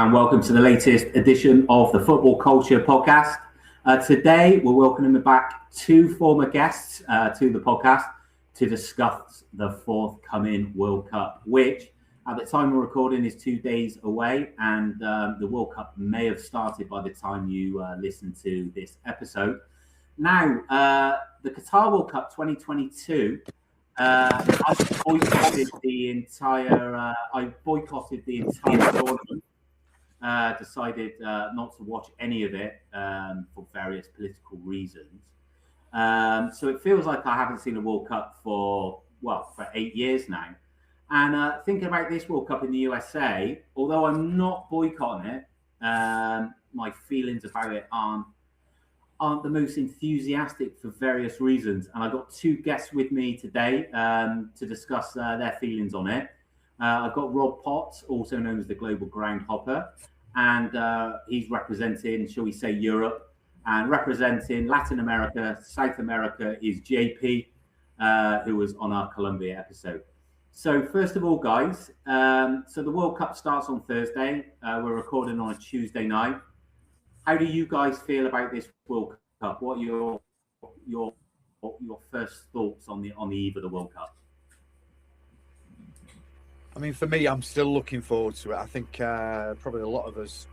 and welcome to the latest edition of the Football Culture Podcast. Today, we're welcoming back two former guests to the podcast to discuss the forthcoming World Cup, which at the time we're recording is 2 days away, and the World Cup may have started by the time you listen to this episode. Now, the Qatar World Cup 2022, I boycotted the entire tournament. Decided not to watch any of it for various political reasons. So it feels like I haven't seen a World Cup for 8 years now. And thinking about this World Cup in the USA, although I'm not boycotting it, my feelings about it aren't the most enthusiastic for various reasons. And I've got two guests with me today to discuss their feelings on it. I've got Rob Potts, also known as the Global Groundhopper, and he's representing, shall we say, Europe, and representing Latin America, South America is JP, who was on our Colombia episode. So first of all, guys, so the World Cup starts on Thursday. We're recording on a Tuesday night. How do you guys feel about this World Cup? What are your first thoughts on the eve of the World Cup? I mean, for me, I'm still looking forward to it. I think probably a lot of us,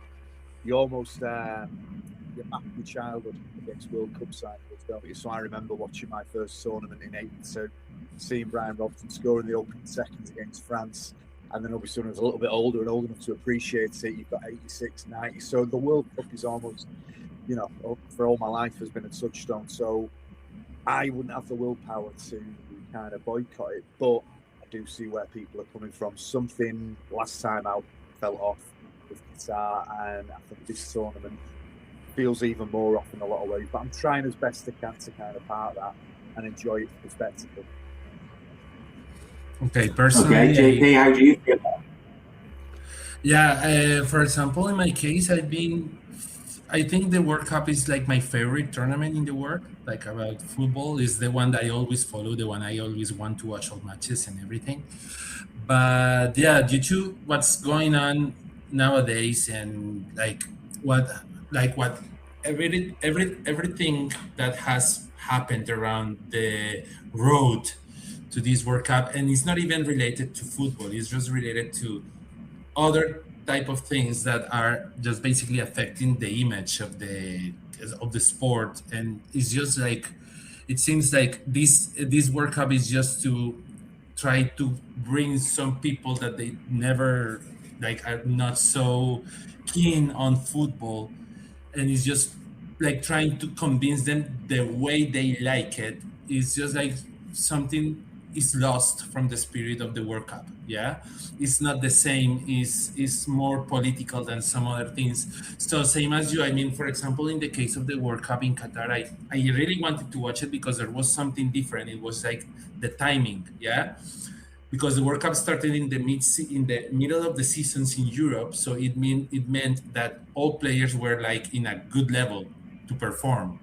you almost get back to your childhood against World Cup cycles, don't you? So I remember watching my first tournament in '82, seeing Brian Robson scoring the opening seconds against France. And then obviously when I was a little bit older and old enough to appreciate it, you've got 86, 90. So the World Cup is almost, for all my life has been a touchstone. So I wouldn't have the willpower to kind of boycott it, but I do see where people are coming from. Something last time out fell off with Qatar, and I think this tournament feels even more off in a lot of ways. But I'm trying as best I can to kind of part that and enjoy it for the spectacle. Okay, personally, JP, how do you feel about it? Yeah, for example, in my case, I think the World Cup is like my favorite tournament in the world. Like about football, is the one that I always follow, the one I always want to watch all matches and everything. But yeah, due to what's going on nowadays and everything that has happened around the road to this World Cup, and it's not even related to football, it's just related to other type of things that are just basically affecting the image of the sport. And it's just like, it seems like this World Cup is just to try to bring some people that they never are not so keen on football, and it's just like trying to convince them the way they like it. It's just like something is lost from the spirit of the World Cup. Yeah, it's not the same. Is more political than some other things. So same as you. I mean, for example, in the case of the World Cup in Qatar, I really wanted to watch it because there was something different. It was like the timing. Yeah, because the World Cup started in the middle of the seasons in Europe, so it meant that all players were like in a good level to perform.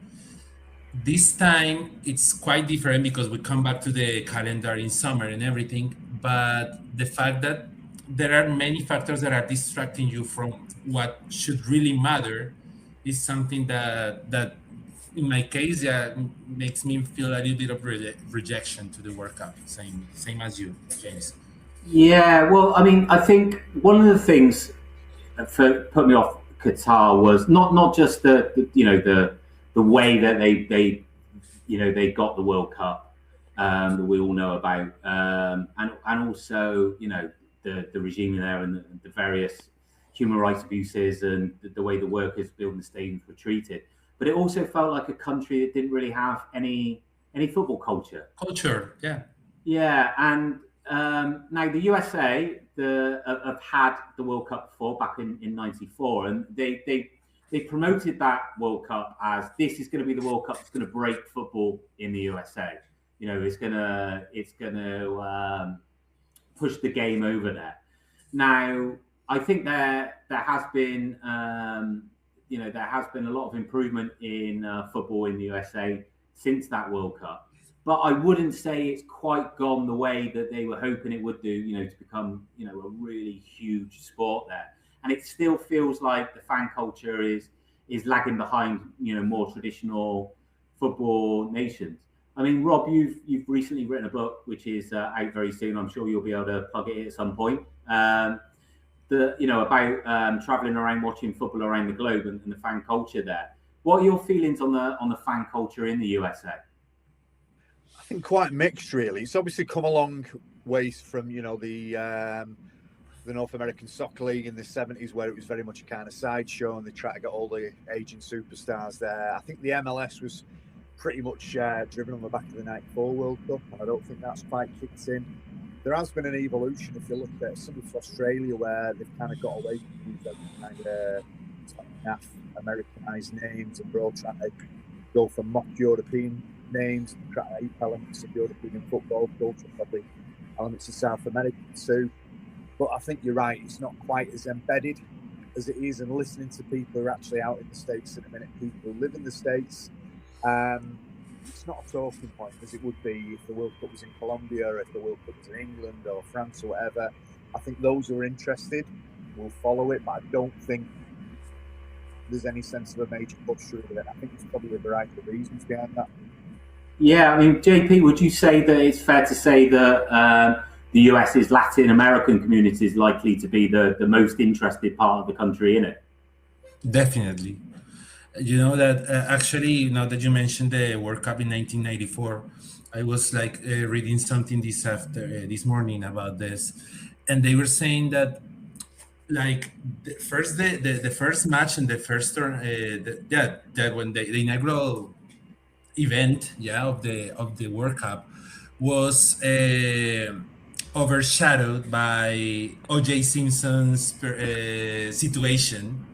This time it's quite different because we come back to the calendar in summer and everything, but the fact that there are many factors that are distracting you from what should really matter is something that in my case, makes me feel a little bit of rejection to the World Cup. Same as you, James. Yeah, well, I mean, I think one of the things that put me off Qatar was not just the way that they got the World Cup that we all know about, and also the regime there and the various human rights abuses and the way the workers building the stadiums were treated. But it also felt like a country that didn't really have any football culture. Yeah. Yeah, and now the USA have had the World Cup before, back in '94, and they promoted that World Cup as this is going to be the World Cup that's going to break football in the USA. It's gonna push the game over there. Now, I think there has been there has been a lot of improvement in football in the USA since that World Cup. But I wouldn't say it's quite gone the way that they were hoping it would do, to become, a really huge sport there. and it still feels like the fan culture is lagging behind, more traditional football nations. I mean, Rob, you've recently written a book which is out very soon. I'm sure you'll be able to plug it at some point. About traveling around watching football around the globe and the fan culture there. What are your feelings on the fan culture in the USA? I think quite mixed, really. It's obviously come a long ways from the North American Soccer League in the 70s, where it was very much a kind of sideshow, and they tried to get all the aging superstars there. I think the MLS was pretty much driven on the back of the '94 World Cup, and I don't think that's quite kicked in. There has been an evolution if you look at some of Australia, where they've kind of got away from these kind of Americanized names, and they're all trying to go for mock European names and try to ape elements of European football culture, probably elements of South America too. But I think you're right, it's not quite as embedded as it is, and listening to people who are actually out in the States in a minute, people who live in the States, it's not a talking point as it would be if the World Cup was in Colombia, or if the World Cup was in England or France or whatever. I think those who are interested will follow it, but I don't think there's any sense of a major push through it. I think there's probably a variety of reasons behind that. Yeah, I mean, JP, would you say that it's fair to say that the US's Latin American community is likely to be the most interested part of the country in it? Definitely. You know that actually, now that you mentioned the World Cup in 1994, I was like reading something this morning about this, and they were saying that like the first match and the first turn, that when the inaugural event, of the World Cup was overshadowed by O.J. Simpson's situation,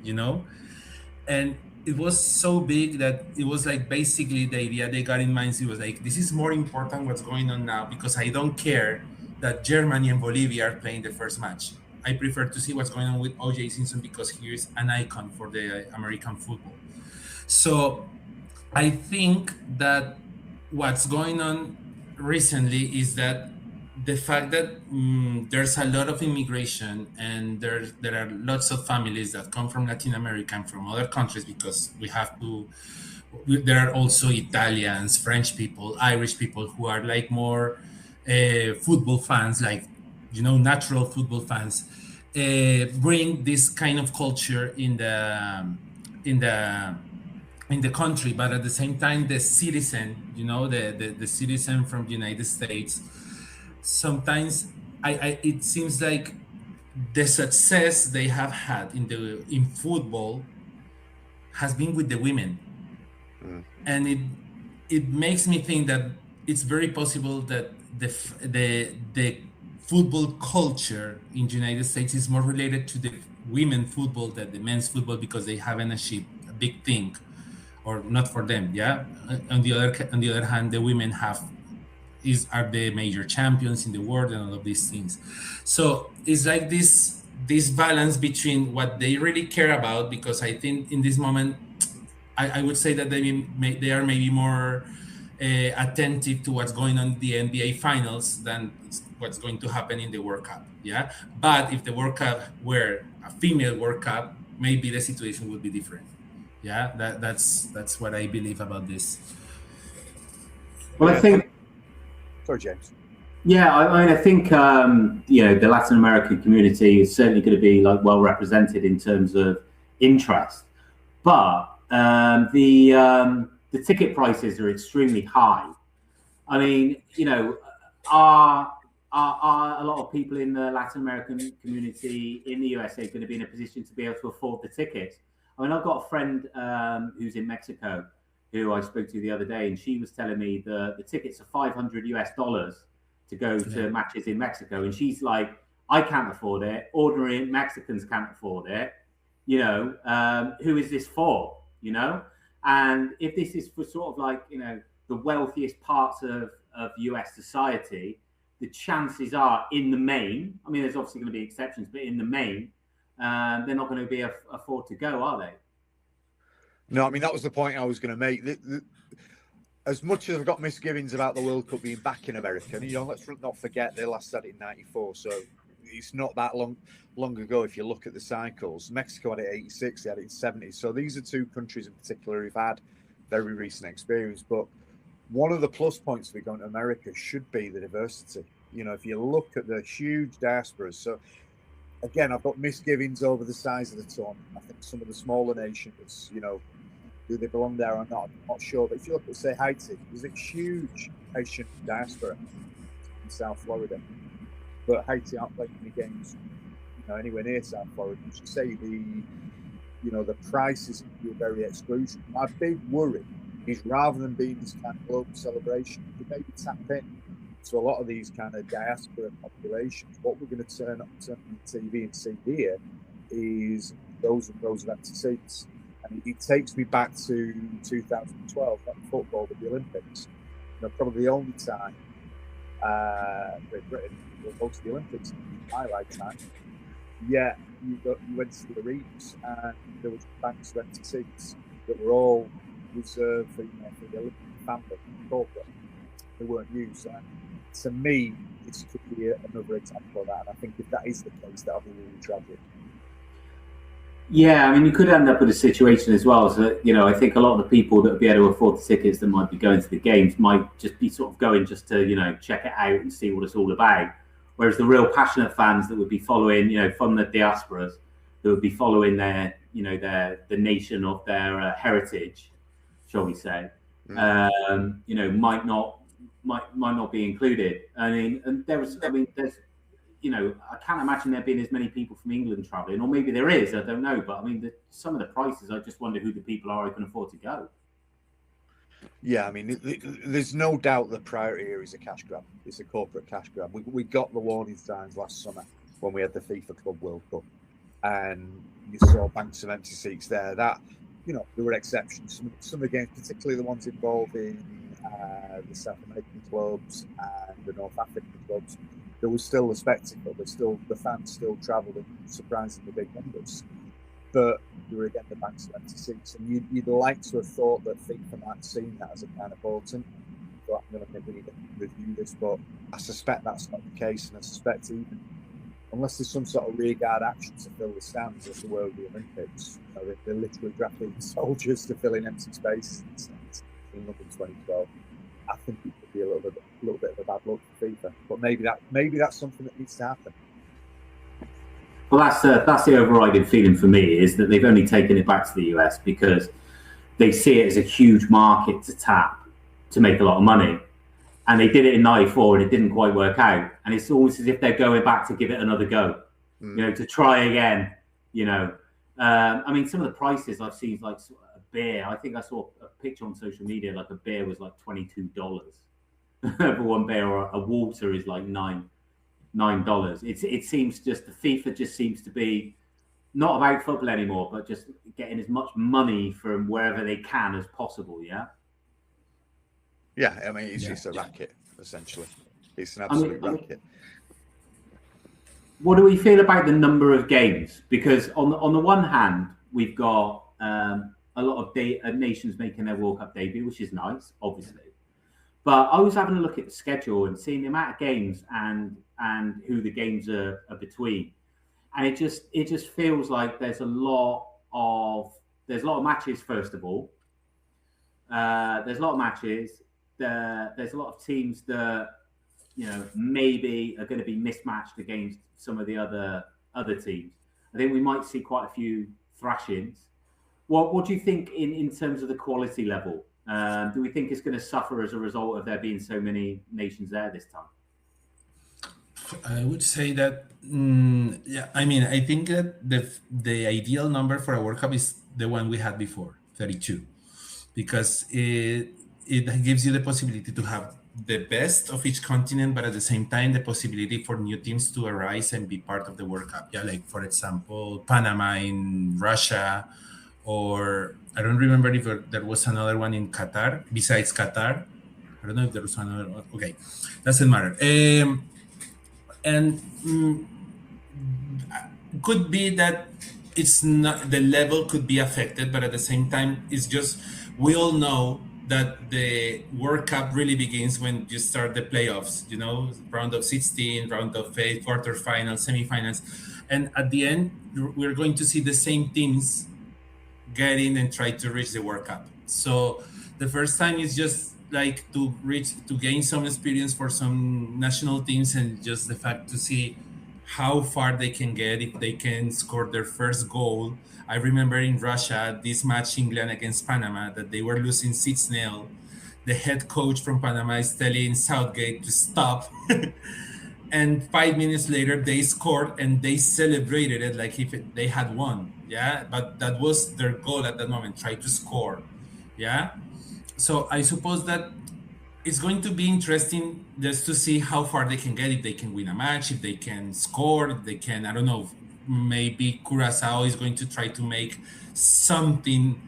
and it was so big that it was like basically the idea they got in mind. It was like, this is more important what's going on now, because I don't care that Germany and Bolivia are playing the first match. I prefer to see what's going on with O.J. Simpson, because he is an icon for the American football. So I think that what's going on recently is that the fact that there's a lot of immigration, and there are lots of families that come from Latin America and from other countries, because there are also Italians, French people, Irish people who are like more football fans, like, natural football fans, bring this kind of culture in the country. But at the same time, the citizen, the citizen from the United States, sometimes it seems like the success they have had in football has been with the women, and it makes me think that it's very possible that the football culture in the United States is more related to the women football than the men's football, because they haven't achieved a big thing, or not for them. On the other hand, the women are the major champions in the world and all of these things. So it's like this balance between what they really care about, because I think in this moment, I would say that they are maybe more attentive to what's going on in the NBA finals than what's going to happen in the World Cup. But if the World Cup were a female World Cup, maybe the situation would be different. That's what I believe about this. Well, I think. Sorry, James. Yeah, I think the Latin American community is certainly going to be like well represented in terms of interest, but the ticket prices are extremely high. I mean, are a lot of people in the Latin American community in the USA going to be in a position to be able to afford the tickets? I mean, I've got a friend who's in Mexico who I spoke to the other day, and she was telling me the tickets are $500 to go to matches in Mexico, and she's like, I can't afford it. Ordinary Mexicans can't afford it. Who is this for? And if this is for sort of like the wealthiest parts of US society, the chances are, in the main, I mean, there's obviously going to be exceptions, but in the main, they're not going to be afford to go, are they? No, I mean, that was the point I was going to make. As much as I've got misgivings about the World Cup being back in America, let's not forget they last had it in '94. So it's not that long ago. If you look at the cycles, Mexico had it 86, they had it in 70s. So these are two countries in particular who've had very recent experience. But one of the plus points of it going to America should be the diversity. You know, if you look at the huge diasporas, so again, I've got misgivings over the size of the tournament. I think some of the smaller nations, you know, do they belong there or not? I'm not sure. But if you look at, say, Haiti, there's a huge Haitian diaspora in South Florida. But Haiti aren't playing any games, you know, anywhere near South Florida. You should say the prices are very exclusive. My big worry is rather than being this kind of global celebration, you maybe tap in to a lot of these kind of diaspora populations. What we're going to turn on TV and see here is rows and rows of empty seats. And it takes me back to 2012, that football with the Olympics. You know, probably the only time Great Britain will go to the Olympics in my lifetime. Yeah, you went to the arenas and there was banks of empty seats that were all reserved for the Olympic family, corporate. They weren't used. And to me, this could be another example of that. And I think if that is the case, that'll be really tragic. Yeah, I mean, you could end up with a situation as well. So, you know, I think a lot of the people that would be able to afford the tickets that might be going to the games might just be sort of going just to, you know, check it out and see what it's all about. Whereas the real passionate fans that would be following, you know, from the diasporas, that would be following their, you know, the nation of their heritage, shall we say, you know, might not be included. I mean, and there's, you know, I can't imagine there being as many people from England traveling, or maybe there is, I don't know. But I mean, some of the prices, I just wonder who the people are who can afford to go. Yeah, I mean, there's no doubt the priority here is a cash grab. It's a corporate cash grab. We got the warning signs last summer when we had the FIFA Club World Cup, and you saw banks of empty seats there. That, you know, there were exceptions. Some of the games, particularly the ones involving the South American clubs and the North African clubs, there was still a spectacle. The fans still travelled in surprisingly big numbers. But there were again the banks of empty seats, and you'd like to have thought that FIFA might have seen that as a kind of bulletin. So I'm going to review this, but I suspect that's not the case, and I suspect even unless there's some sort of rearguard action to fill the stands as the World Olympics, you know, they're literally drafting soldiers to fill in empty spaces in London 2012. I think it could be a little bit of a bad look for FIFA, but maybe that's something that needs to happen. Well, that's the overriding feeling for me, is that they've only taken it back to the US because they see it as a huge market to tap to make a lot of money. And they did it in '94 and it didn't quite work out. And it's almost as if they're going back to give it another go, you know, to try again, you know. I mean, some of the prices I've seen, like a beer, I think I saw a picture on social media, like a beer was like $22 for one beer, or a water is like $9. It seems just, the FIFA just seems to be not about football anymore, but just getting as much money from wherever they can as possible. Yeah, I mean, it's just a racket, essentially. It's an absolute racket. What do we feel about the number of games? Because on the one hand, we've got a lot of nations making their World Cup debut, which is nice, obviously. But I was having a look at the schedule and seeing the amount of games and who the games are between, and it just feels like there's a lot of matches. First of all, there's a lot of matches. There's a lot of teams that, you know, maybe are going to be mismatched against some of the other teams. I think we might see quite a few thrashings. What do you think in terms of the quality level? Do we think it's going to suffer as a result of there being so many nations there this time? I would say that, yeah, I mean, I think that the ideal number for a World Cup is the one we had before, 32, because it gives you the possibility to have the best of each continent, but at the same time, the possibility for new teams to arise and be part of the World Cup. Yeah, like, for example, Panama in Russia, or I don't remember if there was another one in Qatar, besides Qatar. I don't know if there was another one. Okay, doesn't matter. And could be that it's not, the level could be affected, but at the same time, it's just, we all know that the World Cup really begins when you start the playoffs, round of 16, round of 8, quarterfinals, semifinals. And at the end, we're going to see the same teams get in and try to reach the World Cup. So the first time is just like to gain some experience for some national teams, and just the fact to see how far they can get if they can score their first goal. I remember in Russia, this match England against Panama, that they were losing 6-0. The head coach from Panama is telling Southgate to stop. And 5 minutes later, they scored and they celebrated it like if they had won. Yeah, but that was their goal at that moment, try to score. Yeah. So I suppose that it's going to be interesting just to see how far they can get, if they can win a match, if they can score, if they can, I don't know, maybe Curacao is going to try to make something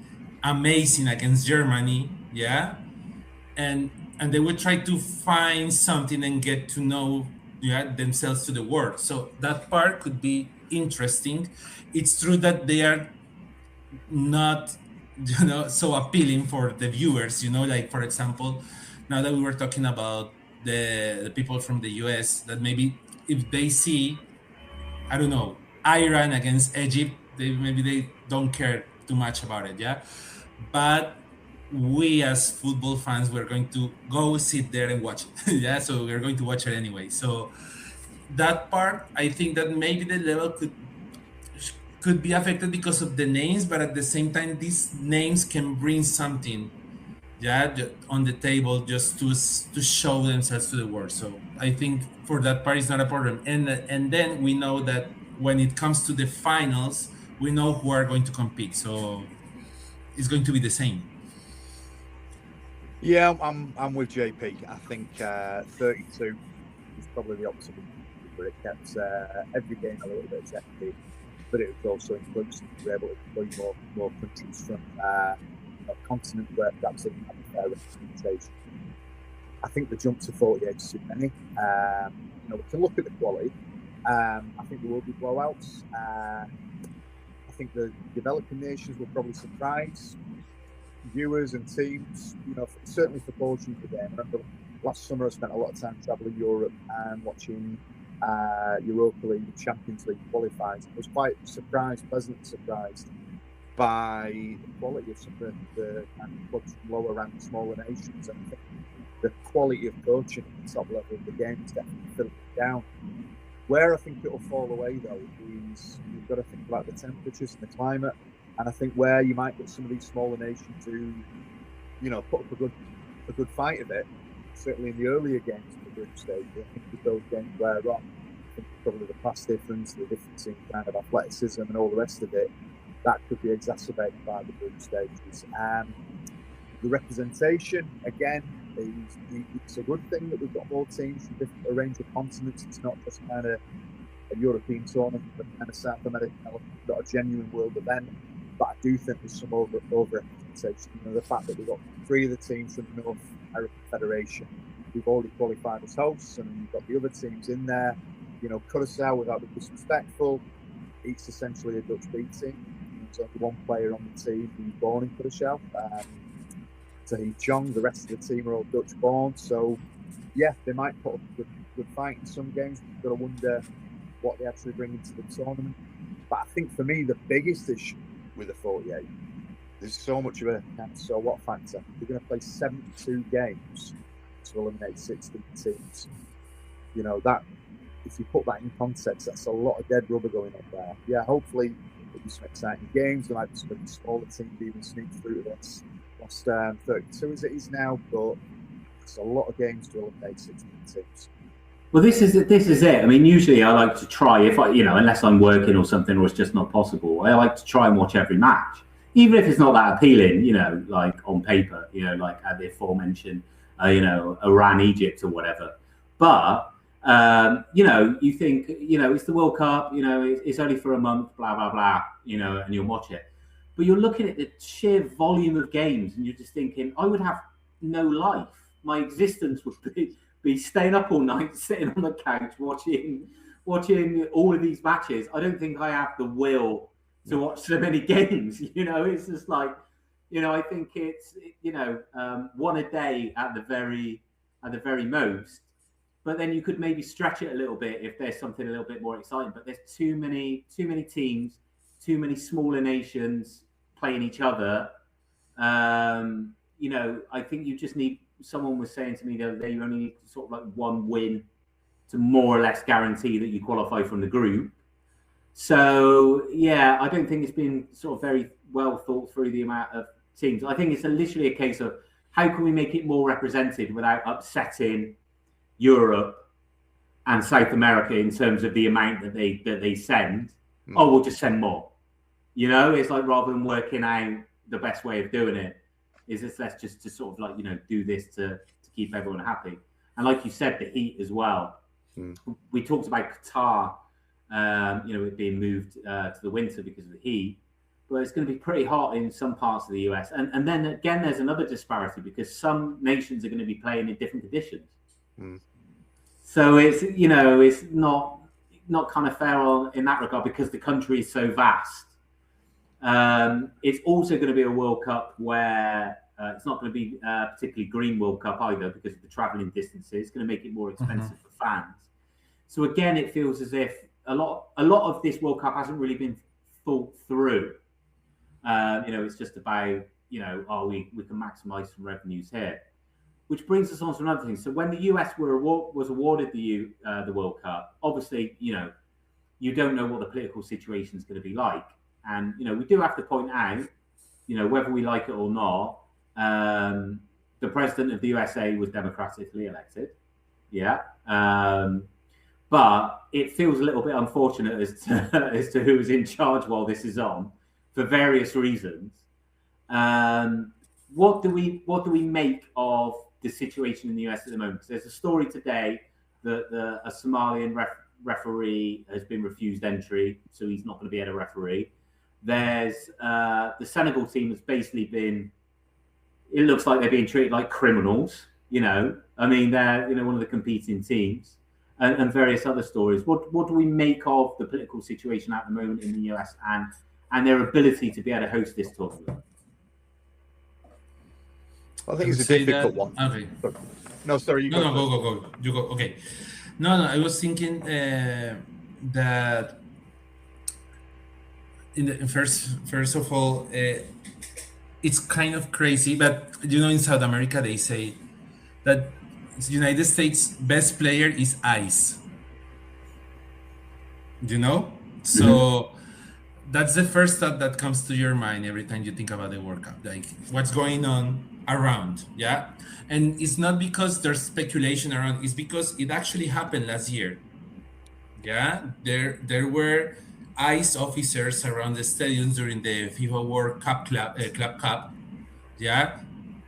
amazing against Germany, yeah? And they will try to find something and get to know themselves to the world. So that part could be interesting. It's true that they are not so appealing for the viewers, like for example, now that we were talking about the people from the US, that maybe if they see, I don't know, Iran against Egypt, maybe they don't care too much about it, yeah. But we as football fans, we're going to go sit there and watch it. Yeah, so we're going to watch it anyway. So that part, I think that maybe the level could be affected because of the names, but at the same time, these names can bring something, on the table, just to show themselves to the world. So I think for that part, it's not a problem. And then we know that when it comes to the finals, we know who are going to compete. So it's going to be the same. Yeah, I'm with JP. I think 32 is probably the optimum, but it kept every game a little bit technical, but it was also inclusive. We were able to include more countries from continent where perhaps they didn't have a fair representation. I think the jump to 48 is too many. We can look at the quality. I think there will be blowouts. I think the developing nations will probably surprise viewers and teams. Certainly for portions of the game. I remember last summer I spent a lot of time traveling Europe and watching Europa League, Champions League qualifiers. I was quite pleasantly surprised by the quality of some of the clubs from lower ranked, smaller nations. And I think the quality of coaching at the top level of the game is definitely filtering down. Where I think it will fall away, though, is you've got to think about the temperatures and the climate. And I think where you might get some of these smaller nations who, put up a good fight of it, certainly in the earlier games of the group stage, I think if those games wear on, I think probably the class difference, the difference in kind of athleticism and all the rest of it, that could be exacerbated by the group stages. The representation, again, it's a good thing that we've got more teams from a range of continents. It's not just kind of a European tournament, but kind of South American element. We've got a genuine world event, but I do think there's some over representation. The fact that we've got 3 of the teams from the North American Federation, we've already qualified as hosts, and we've got the other teams in there. Curacao, without being disrespectful, it's essentially a Dutch B team. There's only one player on the team who's born in Curacao. Tahith Chong, the rest of the team are all Dutch born. So, yeah, they might put up a good fight in some games. You've got to wonder what they actually bring into the tournament. But I think for me, the biggest issue with the 48, there's so much of a so what factor. They're going to play 72 games to eliminate 16 teams. That, if you put that in context, that's a lot of dead rubber going on there. Yeah, hopefully there'll be some exciting games. There might be some smaller teams even sneak through this. Lost 32 as it is now, but it's a lot of games to eliminate 16 teams. Well, this is it. I mean, usually I like to try, if I, unless I'm working or something, or it's just not possible, I like to try and watch every match, even if it's not that appealing, like on paper, like at the aforementioned, Iran, Egypt or whatever. But, you think, it's the World Cup, it's only for a month, blah, blah, blah, and you'll watch it. But you're looking at the sheer volume of games and you're just thinking, I would have no life. My existence would be staying up all night, sitting on the couch, watching all of these matches. I don't think I have the will to watch so many games. It's just like, I think it's one a day at the very most. But then you could maybe stretch it a little bit if there's something a little bit more exciting. But there's too many teams, too many smaller nations playing each other. I think you just need. Someone was saying to me the other day, you only need sort of like one win to more or less guarantee that you qualify from the group. So yeah, I don't think it's been sort of very well thought through, the amount of teams. I think it's literally a case of how can we make it more represented without upsetting Europe and South America in terms of the amount that they send. Oh, we'll just send more. It's like, rather than working out the best way of doing it, let's just to sort of like do this to keep everyone happy. And like you said, the heat as well. We talked about Qatar, it being moved to the winter because of the heat, but it's going to be pretty hot in some parts of the US. And then again, there's another disparity because some nations are going to be playing in different conditions. So it's it's not kind of fair in that regard because the country is so vast. It's also going to be a World Cup where it's not going to be a particularly green World Cup either because of the travelling distances. It's going to make it more expensive for fans. So again, it feels as if a lot of this World Cup hasn't really been thought through. It's just about we can maximise some revenues here, which brings us on to another thing. So when the US was awarded the World Cup, obviously you don't know what the political situation is going to be like. And, we do have to point out, whether we like it or not, the president of the USA was democratically elected. Yeah. But it feels a little bit unfortunate as to who is in charge while this is on for various reasons. What do we make of the situation in the US at the moment? Because there's a story today that a Somalian referee has been refused entry, so he's not going to be able to referee. There's the Senegal team has basically been. It looks like they're being treated like criminals. They're one of the competing teams, and various other stories. What do we make of the political situation at the moment in the US and their ability to be able to host this tournament? I think it's a difficult one. Okay. No, sorry. Go. You go. Okay. No. I was thinking that. First of all, it's kind of crazy, but in South America they say that the United States' best player is ice. So that's the first thought that comes to your mind every time you think about the World Cup, like what's going on around, yeah. And it's not because there's speculation around; it's because it actually happened last year. Yeah, there were ICE officers around the stadiums during the FIFA World Cup Club Cup, yeah,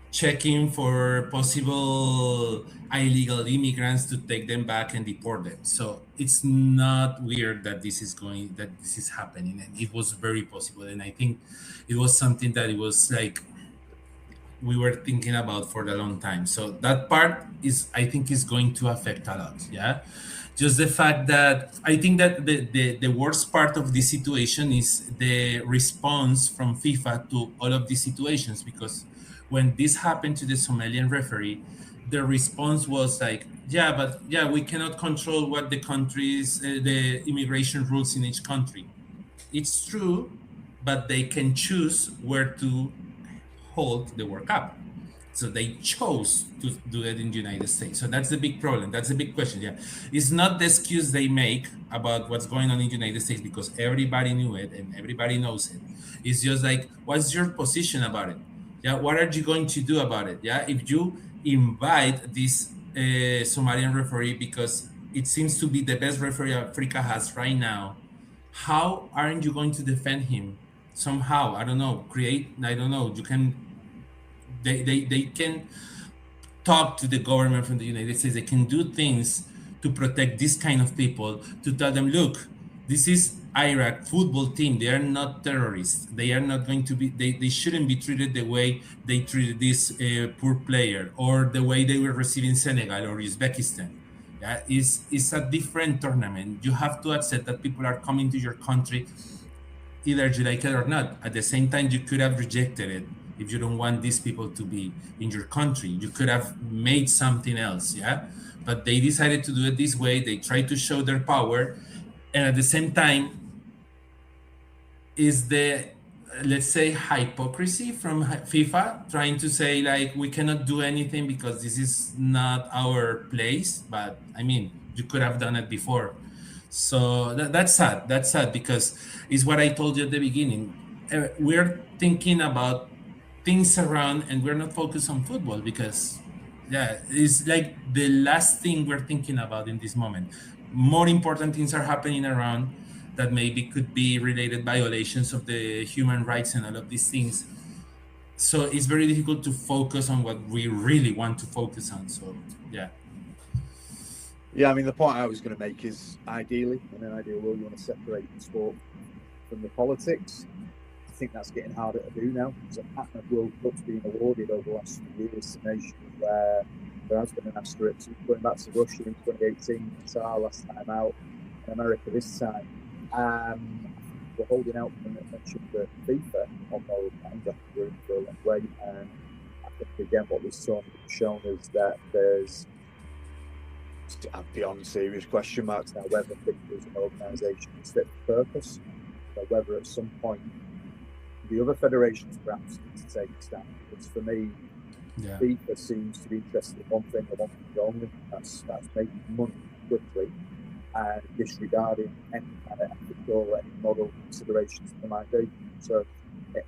checking for possible illegal immigrants to take them back and deport them. So it's not weird that this is happening, and it was very possible. And I think it was something that it was like we were thinking about for a long time. So that part I think is going to affect a lot, yeah. Just the fact that I think that the worst part of this situation is the response from FIFA to all of these situations, because when this happened to the Somalian referee, the response was like, we cannot control what the countries, the immigration rules in each country. It's true, but they can choose where to hold the World Cup. So they chose to do it in the United States. So that's the big problem. That's the big question. Yeah, it's not the excuse they make about what's going on in the United States because everybody knew it and everybody knows it. It's just like, what's your position about it? Yeah, what are you going to do about it? Yeah, if you invite this Somalian referee because it seems to be the best referee Africa has right now, how aren't you going to defend him? Somehow, I don't know. You can. They can talk to the government from the United States. They can do things to protect this kind of people, to tell them, look, this is Iraq football team. They are not terrorists. They are not going to be, they shouldn't be treated the way they treated this poor player or the way they were receiving Senegal or Uzbekistan. Yeah, it's a different tournament. You have to accept that people are coming to your country, either you like it or not. At the same time, you could have rejected it. if you don't want these people to be in your country. You could have made something else, yeah? But they decided to do it this way. They tried to show their power. And at the same time, is the, let's say, hypocrisy from FIFA trying to say like we cannot do anything because this is not our place. But I mean, you could have done it before. So that's sad. That's sad because it's what I told you at the beginning. We're thinking about things around and we're not focused on football because yeah, it's like the last thing we're thinking about in this moment. More important things are happening around that maybe could be related violations of the human rights and all of these things. So it's very difficult to focus on what we really want to focus on. So yeah. Yeah, I mean, the point I was going to make is ideally, in an ideal world, you want to separate the sport from the politics. I think that's getting harder to do now. There's a pattern of World Cups being awarded over the last few years to nations where there has been an asterisk. Going back to Russia in 2018, Qatar last time out, and America this time. We're holding out for an attention for FIFA on moral grounds after we're in for a long way. And I think, again, what this tournament has shown is that there's beyond serious question marks now whether FIFA as an organisation is fit for purpose, or whether at some point the other federations perhaps need to take a stand. Because for me, FIFA seems to be interested in one thing and one thing only. That's making money quickly and disregarding any kind of ethical or any moral considerations that they might be. So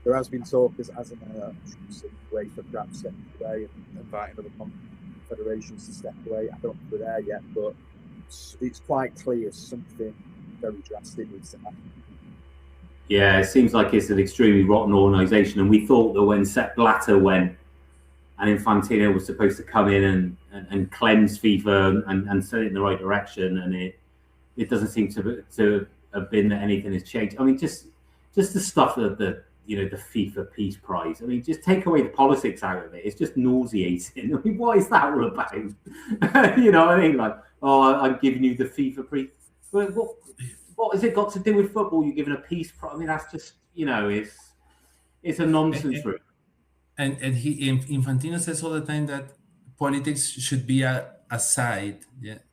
there has been talk, as an way for perhaps stepping away and inviting other federations to step away. I don't think we're there yet, but it's quite clear something very drastic needs to happen. Yeah, it seems like it's an extremely rotten organisation, and we thought that when Sepp Blatter went and Infantino was supposed to come in and cleanse FIFA and set it in the right direction, and it doesn't seem to have been that anything has changed. I mean, just the stuff that the FIFA Peace Prize. I mean, just take away the politics out of it. It's just nauseating. I mean, what is that all about? You know what I mean? Like, oh, I'm giving you the FIFA Prize. What has it got to do with football? You're given a peace prize. I mean, that's just, it's a nonsense route. And Infantino says all the time that politics should be aside,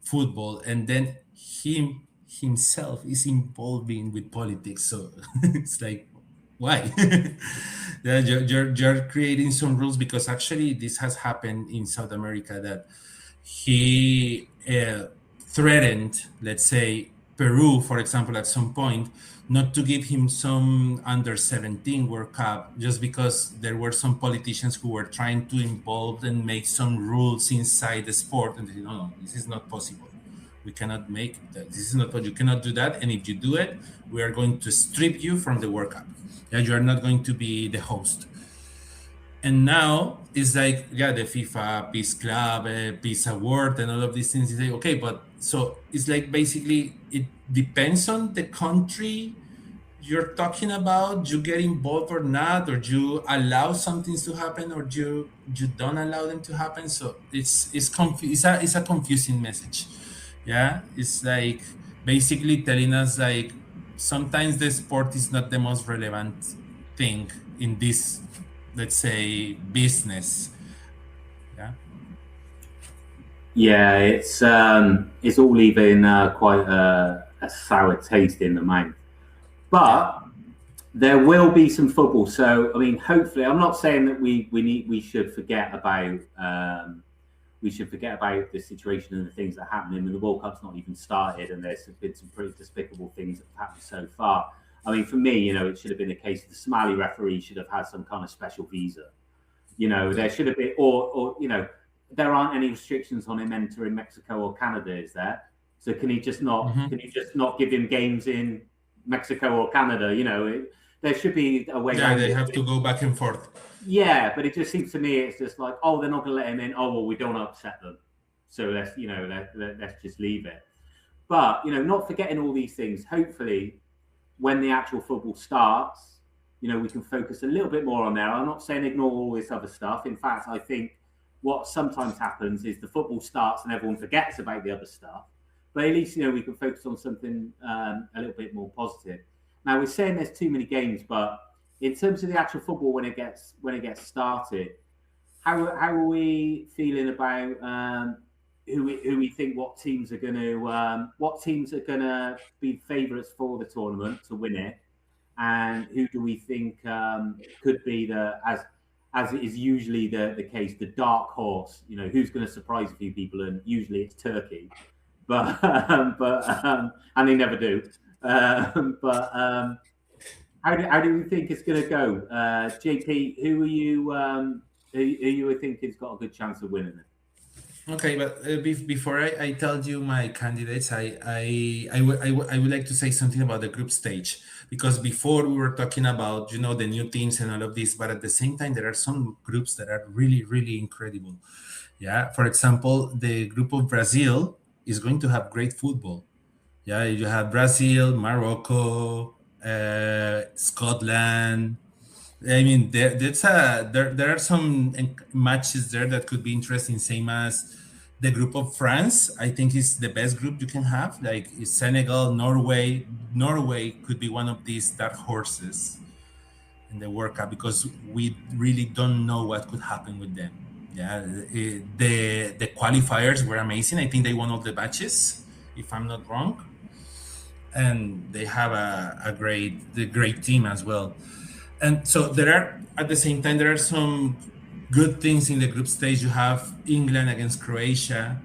football, and then himself is involving with politics. So it's like, why? You're creating some rules because actually this has happened in South America that he threatened, let's say, Peru, for example, at some point, not to give him some under-17 World Cup just because there were some politicians who were trying to involve and make some rules inside the sport. And they said, no, this is not possible. We cannot make that. This is not what you cannot do that. And if you do it, we are going to strip you from the World Cup. Yeah, you are not going to be the host. And now it's like, the FIFA Peace Club, Peace Award, and all of these things. You say, okay, but so it's like basically it depends on the country you're talking about. You get involved or not, or you allow some things to happen, or you don't allow them to happen. So it's a confusing message. Yeah, it's like basically telling us like sometimes the sport is not the most relevant thing in this, let's say, business. Yeah, it's all leaving quite a sour taste in the mouth. But there will be some football. So I mean, hopefully, I'm not saying that we should forget about the situation and the things that happen. I mean, the World Cup's not even started, and there's been some pretty despicable things that have happened so far. I mean, for me, it should have been a case of the Somali referee should have had some kind of special visa. There should have been, or there aren't any restrictions on him entering Mexico or Canada, is there? So can he just not? Mm-hmm. Can you just not give him games in Mexico or Canada? There should be a way. Yeah, they have to go back and forth. Yeah, but it just seems to me it's just like, oh, they're not going to let him in. Oh, well, we don't upset them, so let's just leave it. But not forgetting all these things. Hopefully, when the actual football starts, we can focus a little bit more on there. I'm not saying ignore all this other stuff. In fact, I think what sometimes happens is the football starts and everyone forgets about the other stuff. But at least, we can focus on something a little bit more positive. Now, we're saying there's too many games, but in terms of the actual football when it gets started, how are we feeling about who we think what teams are going to be favourites for the tournament to win it, and who do we think could be the as it is usually the case, the dark horse? You know, who's going to surprise a few people, and usually it's Turkey, but and they never do. How do you think it's going to go, JP? Who are you? Who you think has got a good chance of winning it? Okay, but before I tell you my candidates, I would like to say something about the group stage, because before we were talking about, you know, the new teams and all of this, but at the same time there are some groups that are really, really incredible. Yeah, for example, the group of Brazil is going to have great football. Yeah, you have Brazil, Morocco, Scotland. I mean, there are some matches there that could be interesting. Same as the group of France, I think is the best group you can have. Like Senegal, Norway. Norway could be one of these dark horses in the World Cup, because we really don't know what could happen with them. Yeah, the qualifiers were amazing. I think they won all the matches, if I'm not wrong, and they have a great team as well. And so there are, at the same time, there are some good things in the group stage. You have England against Croatia.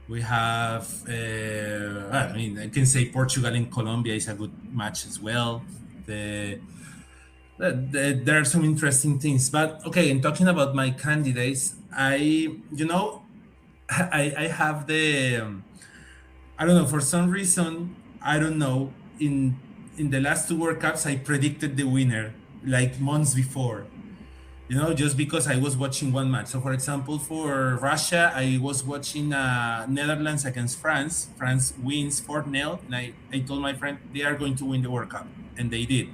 We have, I mean, I can say Portugal and Colombia is a good match as well. There are some interesting things. But okay, in talking about my candidates, I have I don't know, for some reason, I don't know, in the last two World Cups, I predicted the winner like months before, you know, just because I was watching one match. So, for example, for Russia, I was watching Netherlands against France. France wins 4-0. And I told my friend they are going to win the World Cup. And they did.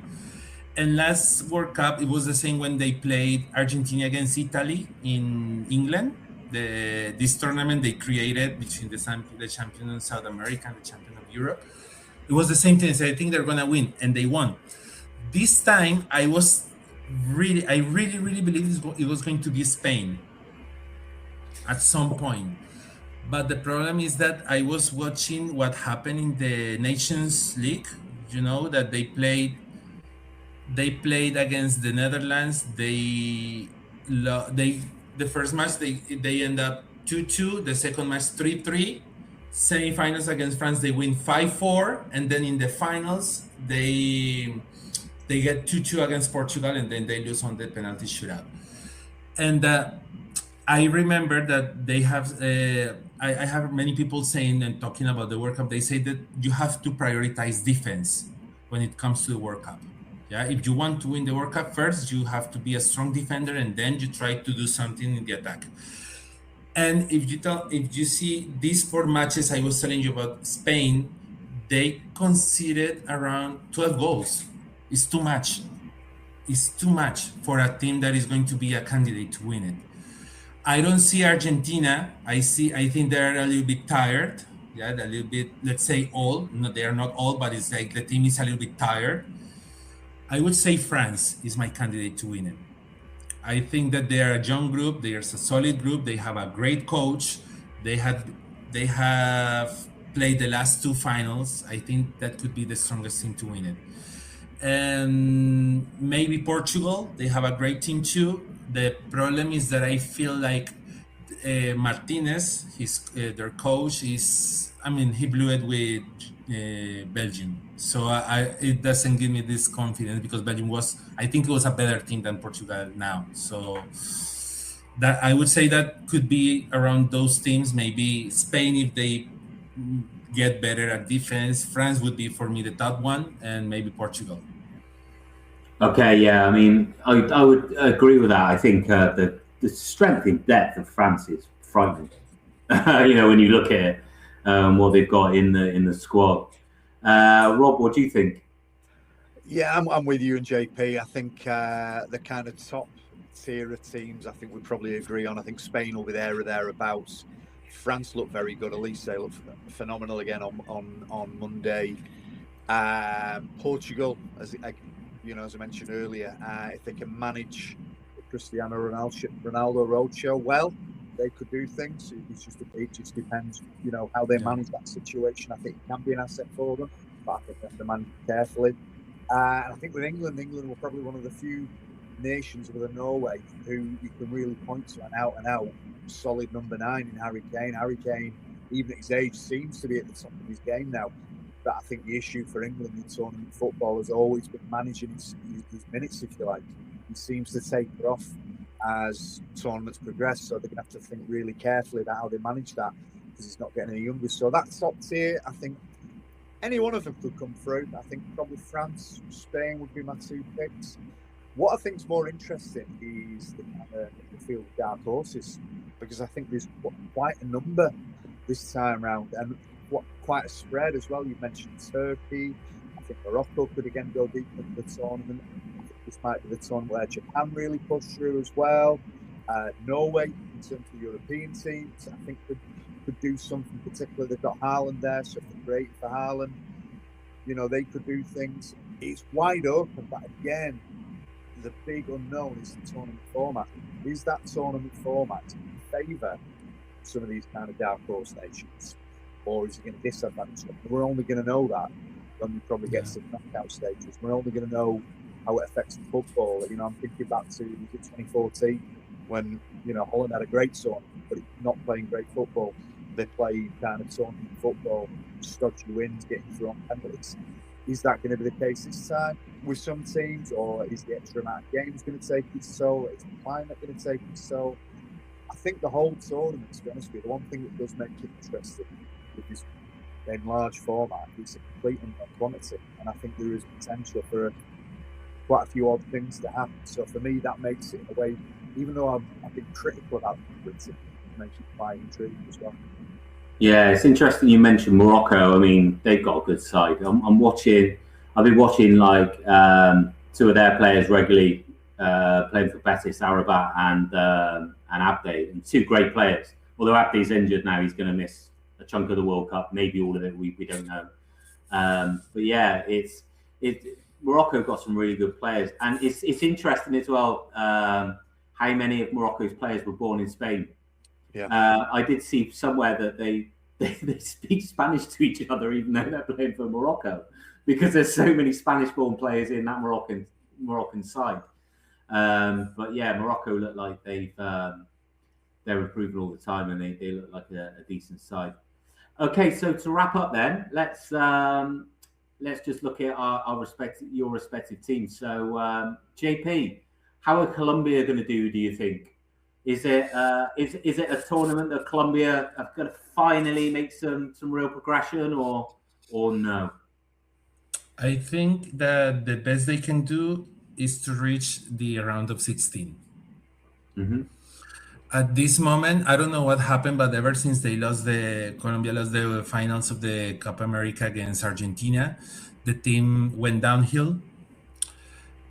And last World Cup, it was the same when they played Argentina against Italy in England. This tournament they created between the champion of South America and the champion of Europe. It was the same thing. So I think they're gonna win, and they won. This time, I really believed it was going to be Spain at some point. But the problem is that I was watching what happened in the Nations League. You know, that they played against the Netherlands. The first match they end up 2-2. The second match 3-3. Semi-finals against France, they win 5-4, and then in the finals they get 2-2 against Portugal, and then they lose on the penalty shootout. And I remember that they have I have many people saying and talking about the World Cup. They say that you have to prioritize defense when it comes to the World Cup. Yeah, if you want to win the World Cup, first you have to be a strong defender, and then you try to do something in the attack. And if you see these four matches I was telling you about Spain, they conceded around 12 goals. It's too much. It's too much for a team that is going to be a candidate to win it. I don't see Argentina. I think they're a little bit tired. Yeah, a little bit, let's say old. No, they are not old, but it's like the team is a little bit tired. I would say France is my candidate to win it. I think that they are a young group. They are a solid group. They have a great coach. They have played the last two finals. I think that could be the strongest team to win it. And maybe Portugal. They have a great team too. The problem is that I feel like Martinez, their coach, he blew it with Belgium. So it doesn't give me this confidence, because Belgium I think it was a better team than Portugal now. So that I would say that could be around those teams. Maybe Spain, if they get better at defense. France would be for me the top one, and maybe Portugal. Okay, yeah, I mean, I would agree with that. I think the strength in depth of France is frightening. When you look at it, what they've got in the squad. Rob, what do you think? Yeah, I'm with you and JP. I think the kind of top tier of teams, I think we probably agree on. I think Spain will be there or thereabouts. France look very good. At least they look phenomenal again on Monday. Portugal, as I mentioned earlier, if they can manage the Cristiano Ronaldo roadshow well, they could do things. It just depends, how they manage that situation. I think it can be an asset for them, but I think they have to manage it carefully. And I think with England were probably one of the few nations other than Norway who you can really point to an out solid number 9 in Harry Kane. Harry Kane, even at his age, seems to be at the top of his game now. But I think the issue for England in tournament football has always been managing his minutes, if you like. He seems to taper off as tournaments progress, so they're going to have to think really carefully about how they manage that because he's not getting any younger. So that top tier, I think any one of them could come through. I think probably France, Spain would be my 2 picks. What I think is more interesting is the field of dark horses, because I think there's quite a number this time round, and quite a spread as well. You mentioned Turkey. I think Morocco could again go deep into the tournament. I think this might be the tournament where Japan really push through as well. Norway, in terms of European teams, I think could do something particular. They've got Haaland there, so if they're great for Haaland, they could do things. It's wide open, but again, the big unknown is the tournament format. Is that tournament format in favour some of these kind of dark horse nations, or is it going to disadvantage them? We're only going to know that when we probably get to the knockout stages. We're only going to know how it affects the football. I'm thinking back to 2014 when Holland had a great tournament, but not playing great football. They played kind of tournament football, stodgy wins, getting through on penalties. Is that going to be the case this time with some teams, or is the extra amount of games going to take its toll? Is the climate going to take its toll? I think the whole tournament, to be honest with you, the one thing that does make it interesting with this enlarged format is a complete unknown quantity, and I think there is potential for quite a few odd things to happen. So for me, that makes it, in a way, even though I've been critical about Britain, it makes it quite intriguing as well. Yeah, it's interesting you mentioned Morocco. I mean, they've got a good side. I've been watching like 2 of their players regularly playing for Betis, Arabat and Abde, and 2 great players. Although Abde's injured now, he's going to miss a chunk of the World Cup, maybe all of it. We don't know. But yeah, Morocco got some really good players, and it's interesting as well how many of Morocco's players were born in Spain. Yeah, I did see somewhere that they speak Spanish to each other, even though they're playing for Morocco, because there's so many Spanish-born players in that Moroccan side. But yeah, Morocco look like they're improving all the time, and they look like a decent side. Okay, so to wrap up, then let's just look at your respective teams. So JP, how are Colombia going to do you think? Is it a tournament that Colombia have got to finally make some real progression, or no? I think that the best they can do is to reach the round of 16. Mm-hmm. At this moment, I don't know what happened, but ever since Colombia lost the finals of the Copa America against Argentina, the team went downhill.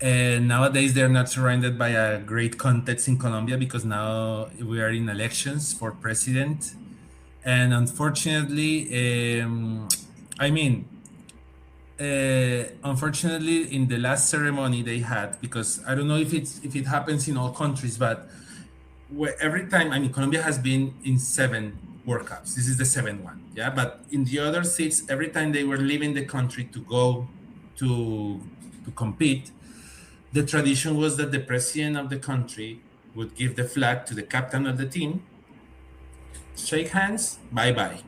And nowadays, they're not surrounded by a great context in Colombia because now we are in elections for president. And unfortunately, unfortunately, in the last ceremony they had, because I don't know if it happens in all countries, but every time, Colombia has been in 7 World Cups. This is the 7th one, yeah. But in the other 6, every time they were leaving the country to go to compete, the tradition was that the president of the country would give the flag to the captain of the team, shake hands, bye-bye.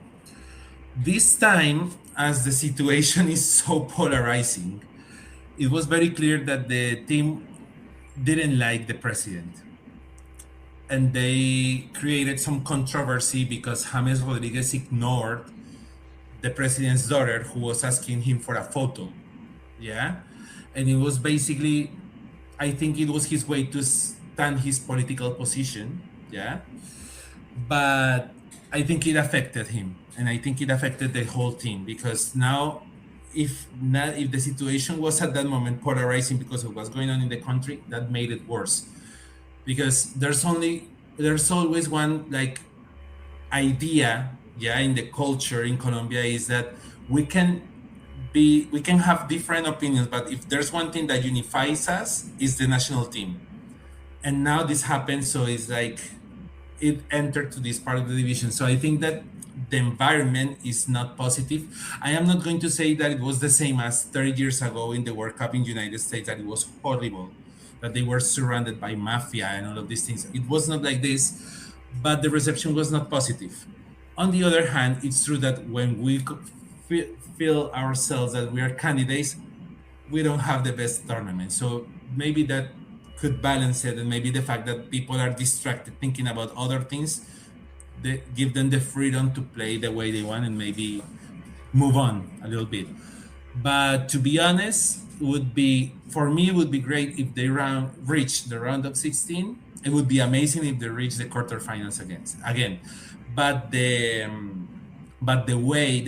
This time, as the situation is so polarizing, it was very clear that the team didn't like the president. And they created some controversy because James Rodriguez ignored the president's daughter, who was asking him for a photo. Yeah. And it was basically, I think it was his way to stand his political position. Yeah. But I think it affected him. And I think it affected the whole team, because now, if the situation was at that moment polarizing because of what's going on in the country, that made it worse. Because there's always one idea, in the culture in Colombia, is that we can we can have different opinions, but if there's one thing that unifies us, is the national team. And now this happened, so it's like it entered to this part of the division. So I think that the environment is not positive. I am not going to say that it was the same as 30 years ago in the World Cup in the United States, that it was horrible, that they were surrounded by mafia and all of these things. It was not like this, but the reception was not positive. On the other hand, it's true that when we feel ourselves that we are candidates, we don't have the best tournament. So maybe that could balance it, and maybe the fact that people are distracted thinking about other things, they give them the freedom to play the way they want and maybe move on a little bit. But to be honest, would be for me it would be great if they reach the round of 16. It would be amazing if they reach the quarterfinals again. But the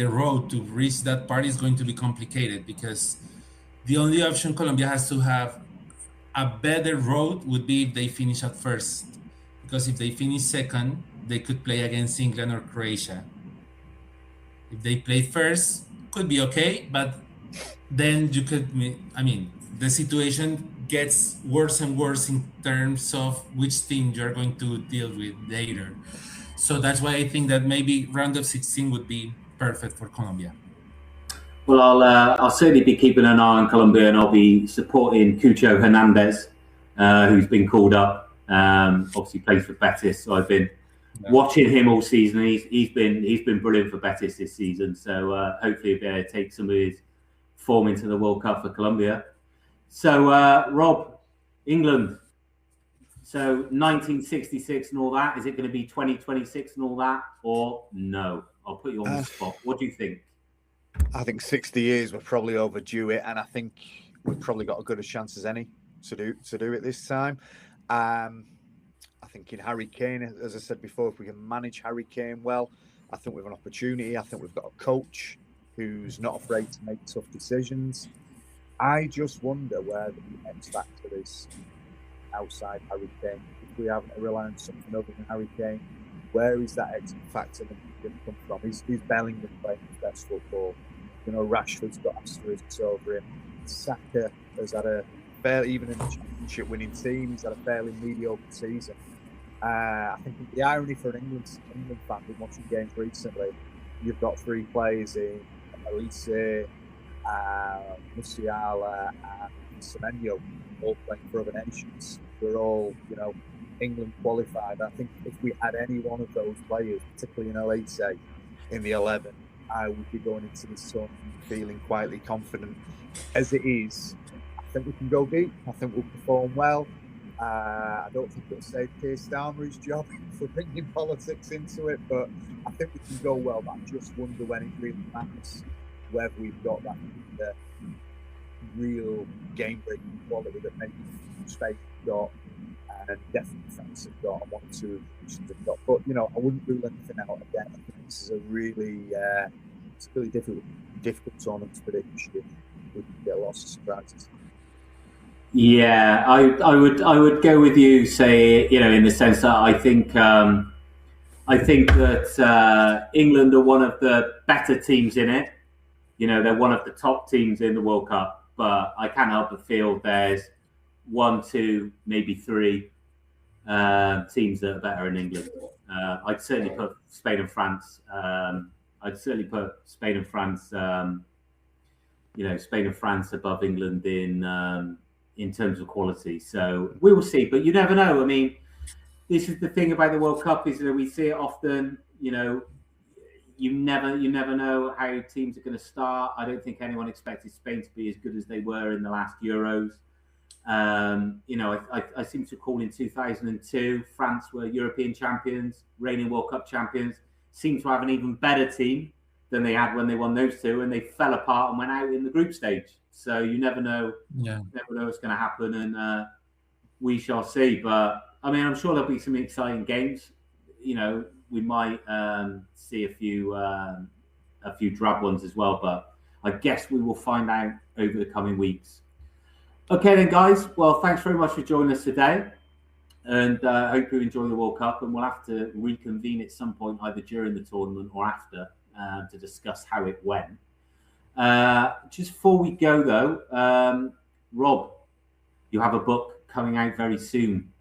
road to reach that part is going to be complicated, because the only option Colombia has to have a better road would be if they finish at first, because if they finish second, they could play against England or Croatia. If they play first, could be okay, but then you could, I mean, the situation gets worse and worse in terms of which team you're going to deal with later. So that's why I think that maybe round of 16 would be perfect for Colombia. Well, I'll certainly be keeping an eye on Colombia, and I'll be supporting Cucho Hernandez, who's been called up. Obviously plays for Betis, so I've been watching him all season. He's been brilliant for Betis this season. So hopefully, he'll be able to take some of his form into the World Cup for Colombia. So Rob, England. So 1966 and all that. Is it going to be 2026 and all that, or no? I'll put you on the spot. What do you think? I think 60 years we're probably overdue it, and I think we've probably got as good a chance as any to do it this time. I think in Harry Kane, as I said before, if we can manage Harry Kane well, I think we have an opportunity. I think we've got a coach who's not afraid to make tough decisions. I just wonder where the X factor is outside Harry Kane. If we haven't relied on something other than Harry Kane, where is that X factor going to come from? Is Bellingham playing his best football? Rashford's got asterisks over him. Saka has had even in the championship winning team, he's had a fairly mediocre season. I think the irony for an England fan been watching games recently, you've got three players in Elise, Musiala and Semenyo, all playing for other nations. We're all, England qualified. I think if we had any one of those players, particularly in Elise, in the 11, I would be going into this tournament feeling quietly confident. As it is, I think we can go deep. I think we'll perform well. I don't think it'll save Keir Starmer's job for bringing politics into it, but I think we can go well. But I just wonder when it really matters whether we've got that real game-breaking quality that maybe Spain have got, and definitely France have got, and one or two nations have got. But I wouldn't rule anything out again. I think this is a really, difficult tournament to predict. We can get lots of surprises. Yeah, I would go with you. Say, in the sense that I think that England are one of the better teams in it. They're one of the top teams in the World Cup, but I can't help but feel there's one, two, maybe three teams that are better in England. I'd certainly put Spain and France. Spain and France above England in terms of quality. So we will see, but you never know. I mean, this is the thing about the World Cup, is that we see it often. You never know how teams are going to start. I don't think anyone expected Spain to be as good as they were in the last Euros. I seem to recall in 2002, France were European champions, reigning World Cup champions, seemed to have an even better team than they had when they won those two, and they fell apart and went out in the group stage. So you never know. Never know what's going to happen, and we shall see. But I mean, I'm sure there'll be some exciting games. We might see a few drab ones as well, but I guess we will find out over the coming weeks. Okay then, guys. Well, thanks very much for joining us today, and hope you enjoy the World Cup, and we'll have to reconvene at some point, either during the tournament or after, to discuss how it went. Just before we go, though, Rob, you have a book coming out very soon.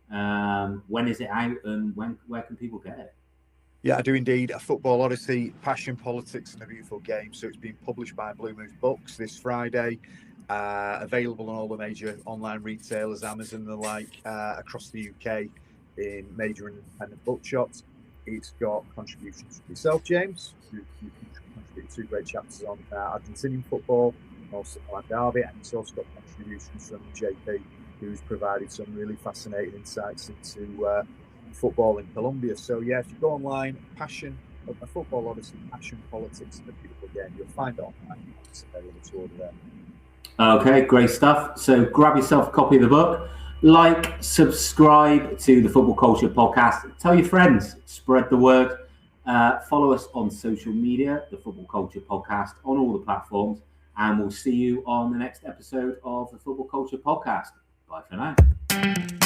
When is it out, and where can people get it? Yeah, I do indeed. A Football Odyssey, Passion, Politics and a Beautiful Game. So it's been published by Blue Moose Books this Friday. Available on all the major online retailers, Amazon and the like, across the UK in major and independent bookshops. It's got contributions from yourself, James, who contributed 2 great chapters on Argentinian football, also on Derby, and it's also got contributions from JP, who's provided some really fascinating insights into football in Colombia. So yeah, if you go online, a Football Odyssey, Passion, Politics and a Beautiful Game, you'll find it online. It's available to order there. Okay, great stuff. So grab yourself a copy of the book, like, subscribe to the Football Culture Podcast, tell your friends, spread the word, follow us on social media, the Football Culture Podcast on all the platforms, and we'll see you on the next episode of the Football Culture Podcast. Bye for now.